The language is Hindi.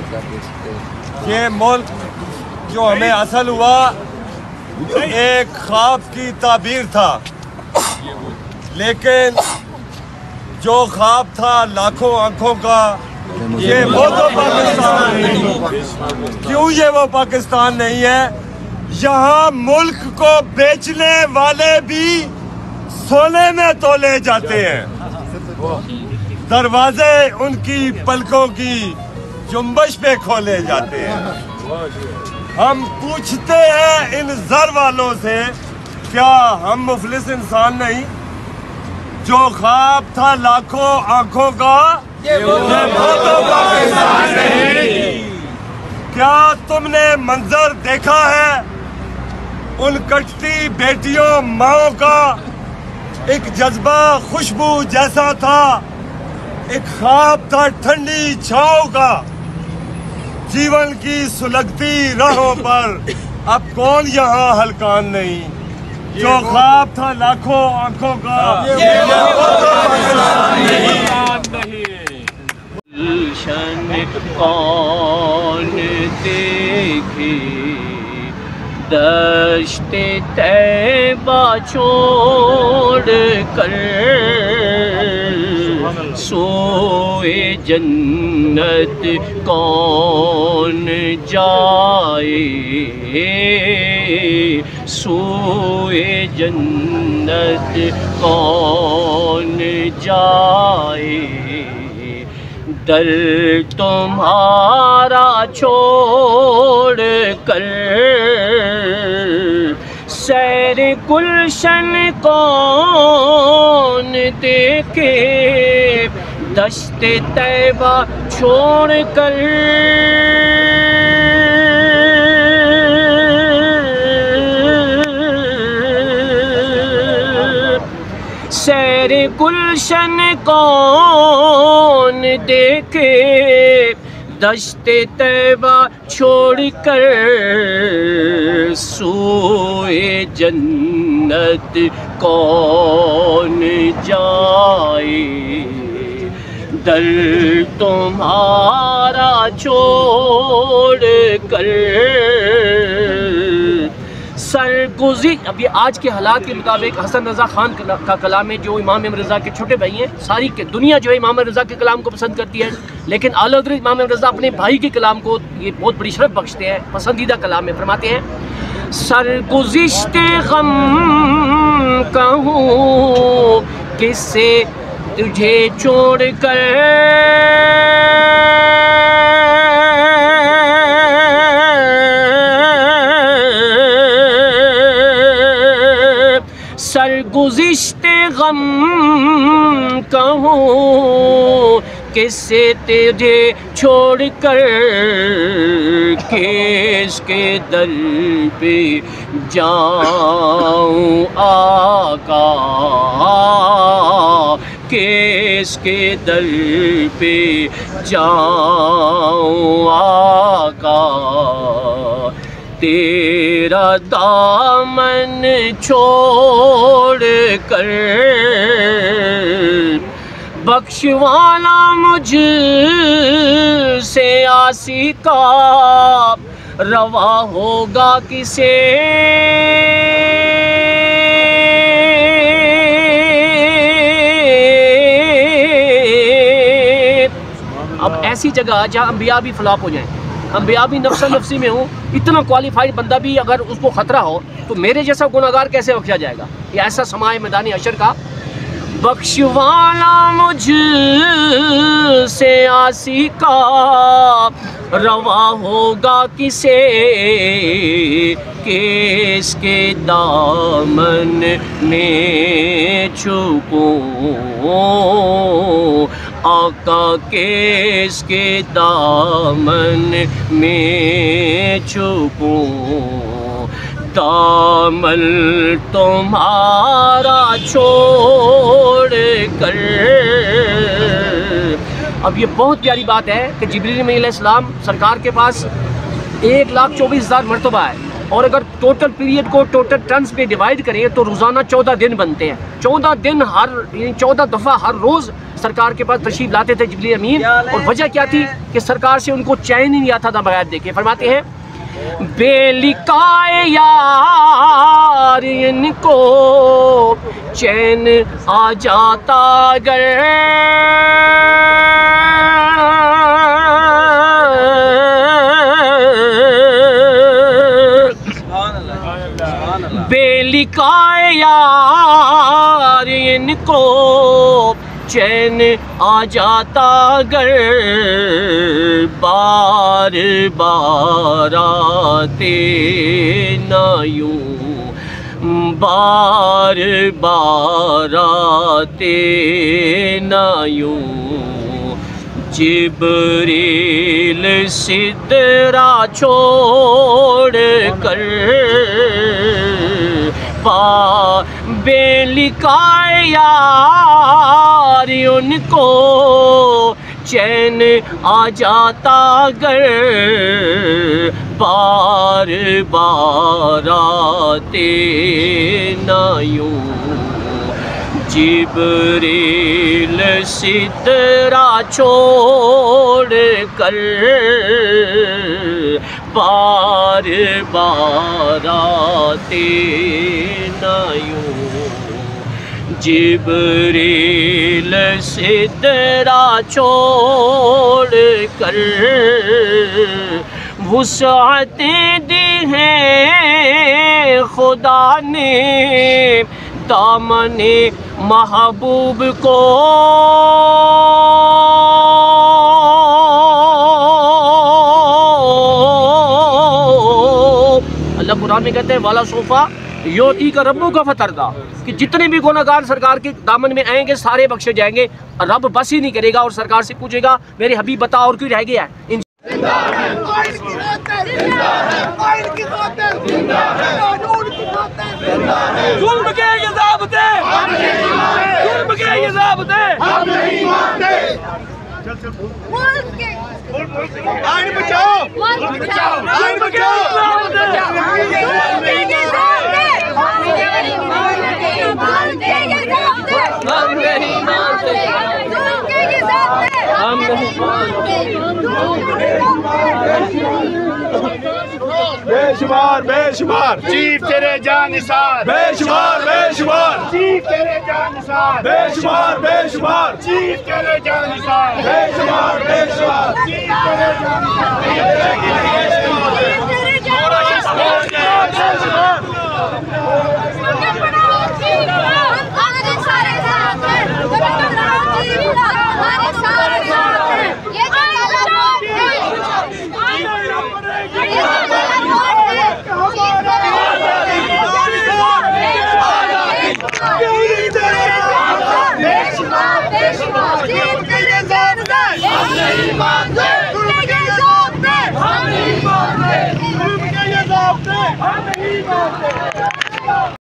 ये मुल्क जो हमें हासिल हुआ एक ख्वाब की ताबीर था, लेकिन जो ख्वाब था लाखों आंखों का, ये वो तो पाकिस्तान नहीं। क्यों ये वो पाकिस्तान नहीं है? यहाँ मुल्क को बेचने वाले भी सोने में तोले जाते हैं, दरवाजे उनकी पलकों की जुम्बश पे खोले जाते हैं। हम पूछते हैं इन ज़र वालों से, क्या हम मुफलिस इंसान नहीं? जो ख्वाब था लाखों आंखों का, ये वो तो पाकिस्तान नहीं। क्या तुमने मंजर देखा है उन कटती बेटियों माओं का? एक जज्बा खुशबू जैसा था, एक ख्वाब था ठंडी छाँव का। जीवन की सुलगती राहों पर अब कौन यहाँ हलकान नहीं? जो ख्वाब था लाखों आंखों का, ये वो तो पाकिस्तान नहीं। गुलशन कौन देखे, दश्ते तैबा छोड़ कर सोए जन्नत कौन जाए, सोए जन्नत कौन जाए। दर तुम्हारा छोड़ कर सैर गुलशन कौन देखे, दश्ते तैबा छोड़ कर सैर गुलशन कौन देखे, दश्ते तैबा छोड़ कर सोए जन्नत कौन जाए। दर तुम्हारा छोड़ कर सरगुज़ी। अब ये आज के हालात के मुताबिक हसन रज़ा ख़ान का कलाम है, जो इमाम रज़ा के छोटे भाई हैं। सारी के दुनिया जो है इमाम रज़ा के कलाम को पसंद करती है, लेकिन आला हज़रत इमाम रज़ा अपने भाई के कलाम को ये बहुत बड़ी शरफ़ बख्शते हैं, पसंदीदा कलाम में फरमाते हैं, सरगुज़िश्ते ग़म कहूँ किससे तुझे छोड़ कर, सरगुज़िश्ते ग़म कहूँ किससे तुझे छोड़ कर, किसके दर पे जाऊँ आका, किसके दर पे जाऊँ आका। तेरा दामन छोड़ कर बख्शवाना मुझ से आसी का, रवा होगा किसे अब ऐसी जगह जहाँ अम्बिया भी फ्लॉप हो जाएं, अम्बिया भी नफ्सा नफ्सी में हूँ, इतना क्वालिफाइड बंदा भी अगर उसको ख़तरा हो तो मेरे जैसा गुनाहगार कैसे बख्शा जाएगा? ये ऐसा समाए मैदानी हशर का। बख्शवाना मुझ से आसी का, रवा होगा किसे किसके दामन में छुपूं, आका किसके दामन में छुपूं। दामन तुम्हारा छोड़ कर। अब ये बहुत प्यारी बात है कि जिब्रील अलैहिस्सलाम सरकार के पास 1,24,000 मरतबा है और अगर टोटल पीरियड को टोटल टर्म्स पे डिवाइड करें तो रोज़ाना 14 दिन बनते हैं। 14 दिन यानी 14 दफ़ा हर रोज़ सरकार के पास तशरीफ लाते थे जिब्रील अमीन। और वजह क्या थी कि सरकार से उनको चैन ही नहीं आता था बगैर देखे। फरमाते हैं बेलिकाए यार इनको चैन आ जाता अगर बेलिकाए यार इनको चैन आ जाता अगर बार बार आते ना यूं बार बार आते ना यूं जिब्रील सिदरा छोड़ कर बेलिकाए यार उनको चैन आ जाता अगर बार बार आते ना यूं जिब्रील सिदरा छोड़ कर बार बार आते ना यूं जिब्रील सिदरा छोड़ कर वुसअतें दी हैं खुदा ने दामने महबूब को अल्लाह कुरान में कहते हैं वाला सोफा योती का रब्बू का फतरदा कि जितने भी गुनहगार सरकार के दामन में आएंगे सारे बख्शे जाएंगे। रब बस ही नहीं करेगा और सरकार से पूछेगा मेरे हबीब बता और क्यों रह गया है। जुल्म के ये ज़ाब्ते, जुल्म के ये ज़ाब्ते हम नहीं मानते। आइन बचाओ, आइन बचाओ, हम नहीं मानते, हम नहीं बेशुमार बेशुमार चीफ तेरे जान निसार बेशुमार बेशुमार चीफ तेरे जान निसार बेशुमार बेशुमार चीफ तेरे जान निसार बेशुमार बेशुमार चीफ तेरे जान हम नहीं मानते।